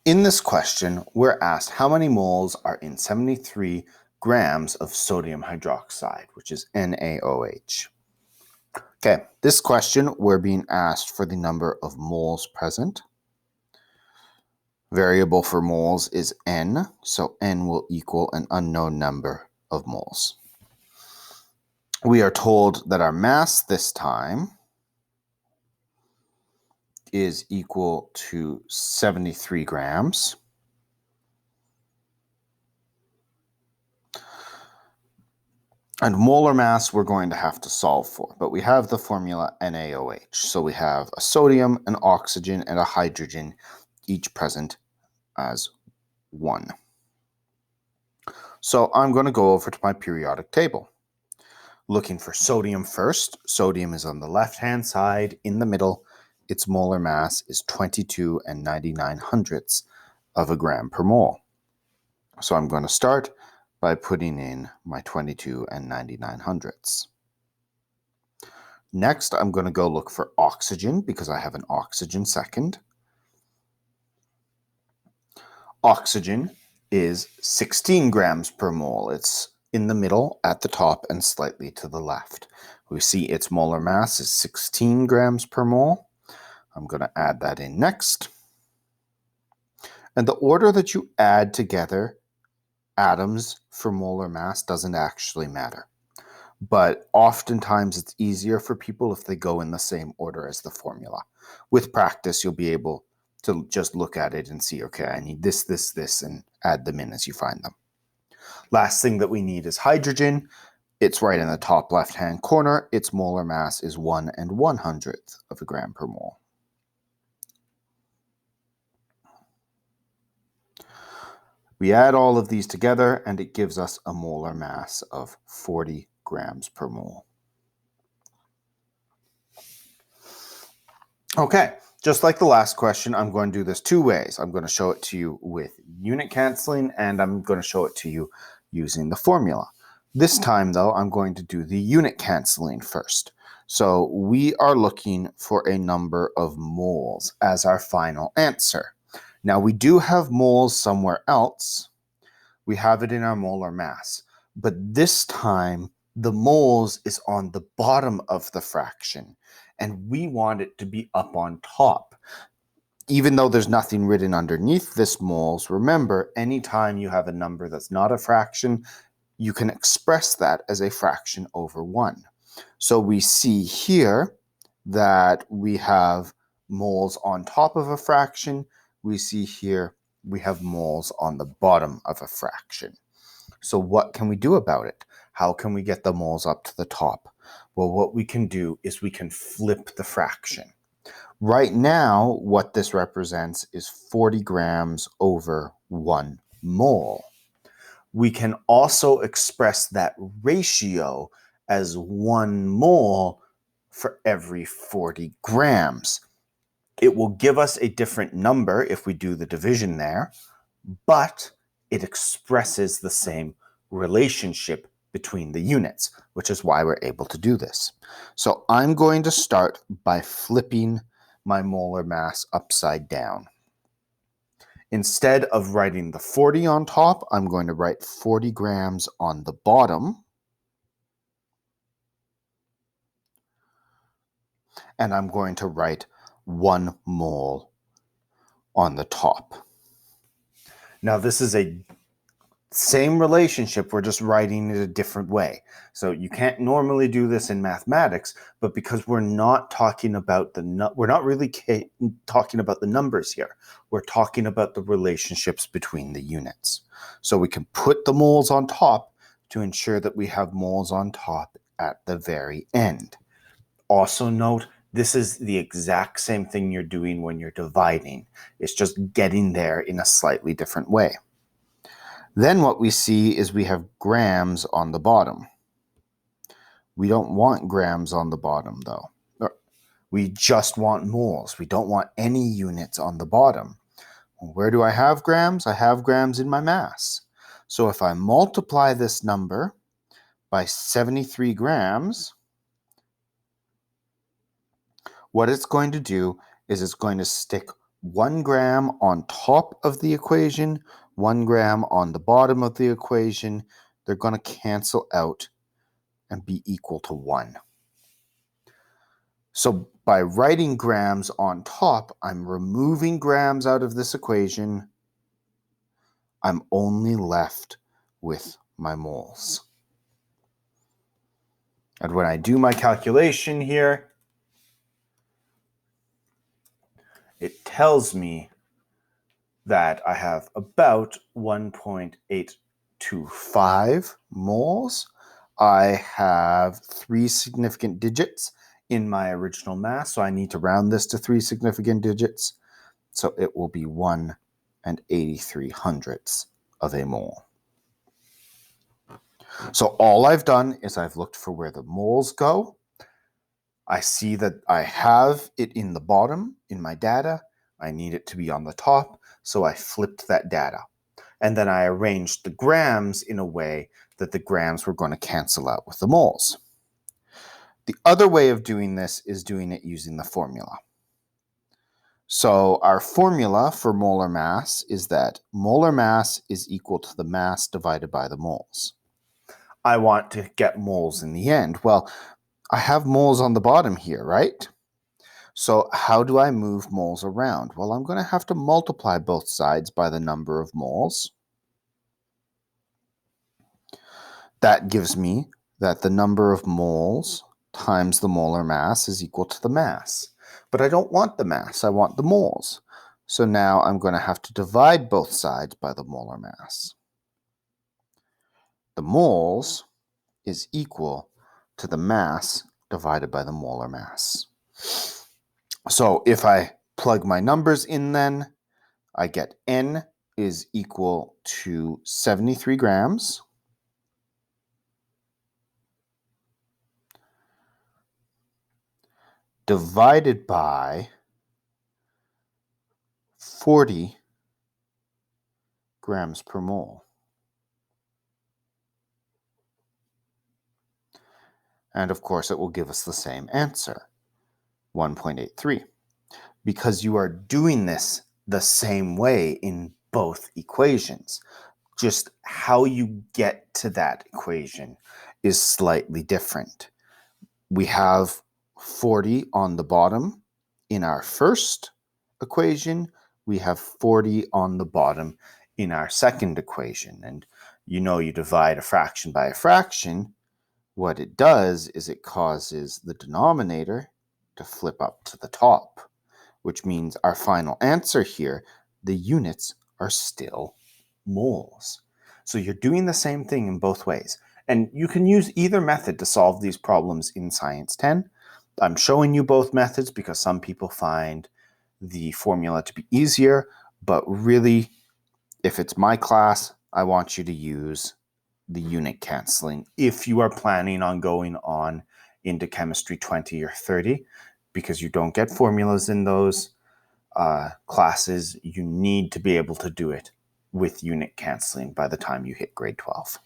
In this question, we're asked how many moles are in 73 grams of sodium hydroxide, which is NaOH. Okay, this question, we're being asked for the number of moles present. Variable for moles is N, so N will equal an unknown number of moles. We are told that our mass this time is equal to 73 grams. And molar mass we're going to have to solve for, but we have the formula NaOH. So we have a sodium, an oxygen, and a hydrogen, each present as 1. So I'm going to go over to my periodic table. Looking for sodium first. Sodium is on the left-hand side. In the middle, its molar mass is 22 and 99 hundredths of a gram per mole. So I'm going to start by putting in my 22 and 99 hundredths. Next, I'm going to go look for oxygen because I have an oxygen second. Oxygen is 16 grams per mole. It's in the middle, at the top, and slightly to the left. We see its molar mass is 16 grams per mole. I'm going to add that in next. And the order that you add together atoms for molar mass doesn't actually matter. But oftentimes it's easier for people if they go in the same order as the formula. With practice, you'll be able to just look at it and see, okay, I need this, this, this, and add them in as you find them. Last thing that we need is hydrogen. It's right in the top left-hand corner. Its molar mass is 1 1/100th of a gram per mole. We add all of these together and it gives us a molar mass of 40 grams per mole. Okay, just like the last question, I'm going to do this two ways. I'm going to show it to you with unit canceling and I'm going to show it to you using the formula. This time though, I'm going to do the unit canceling first. So we are looking for a number of moles as our final answer. Now we do have moles somewhere else. We have it in our molar mass, but this time the moles is on the bottom of the fraction and we want it to be up on top. Even though there's nothing written underneath this moles, remember, anytime you have a number that's not a fraction, you can express that as a fraction over 1. So we see here that we have moles on top of a fraction. We see here we have moles on the bottom of a fraction. So what can we do about it? How can we get the moles up to the top? Well, what we can do is we can flip the fraction. Right now, what this represents is 40 grams over 1 mole. We can also express that ratio as 1 mole for every 40 grams. It will give us a different number if we do the division there, but it expresses the same relationship between the units, which is why we're able to do this. So I'm going to start by flipping my molar mass upside down. Instead of writing the 40 on top, I'm going to write 40 grams on the bottom. And I'm going to write 1 mole on the top. Now this is a same relationship, we're just writing it a different way. So you can't normally do this in mathematics, but because we're not talking about we're not really talking about the numbers here. We're talking about the relationships between the units. So we can put the moles on top to ensure that we have moles on top at the very end. Also note, this is the exact same thing you're doing when you're dividing. It's just getting there in a slightly different way. Then what we see is we have grams on the bottom. We don't want grams on the bottom though. We just want moles. We don't want any units on the bottom. Where do I have grams? I have grams in my mass. So if I multiply this number by 73 grams, what it's going to do is it's going to stick 1 gram on top of the equation, 1 gram on the bottom of the equation. They're going to cancel out and be equal to 1. So by writing grams on top, I'm removing grams out of this equation. I'm only left with my moles. And when I do my calculation here, it tells me that I have about 1.825 moles. I have 3 significant digits in my original mass, so I need to round this to 3 significant digits. So it will be 1 83/100 of a mole. So all I've done is I've looked for where the moles go. I see that I have it in the bottom in my data. I need it to be on the top, so I flipped that data. And then I arranged the grams in a way that the grams were going to cancel out with the moles. The other way of doing this is doing it using the formula. So our formula for molar mass is that molar mass is equal to the mass divided by the moles. I want to get moles in the end. Well, I have moles on the bottom here, right? So how do I move moles around? Well, I'm going to have to multiply both sides by the number of moles. That gives me that the number of moles times the molar mass is equal to the mass. But I don't want the mass, I want the moles. So now I'm going to have to divide both sides by the molar mass. The moles is equal to the mass divided by the molar mass. So if I plug my numbers in then, I get N is equal to 73 grams. Divided by 40 grams per mole. And of course, it will give us the same answer, 1.83. Because you are doing this the same way in both equations. Just how you get to that equation is slightly different. We have 40 on the bottom in our first equation. We have 40 on the bottom in our second equation. And you know, you divide a fraction by a fraction. What it does is it causes the denominator to flip up to the top, which means our final answer here, the units are still moles. So you're doing the same thing in both ways. And you can use either method to solve these problems in Science 10. I'm showing you both methods because some people find the formula to be easier, but really, if it's my class, I want you to use the unit canceling if you are planning on going on into Chemistry 20 or 30, because you don't get formulas in those classes. You need to be able to do it with unit canceling by the time you hit grade 12.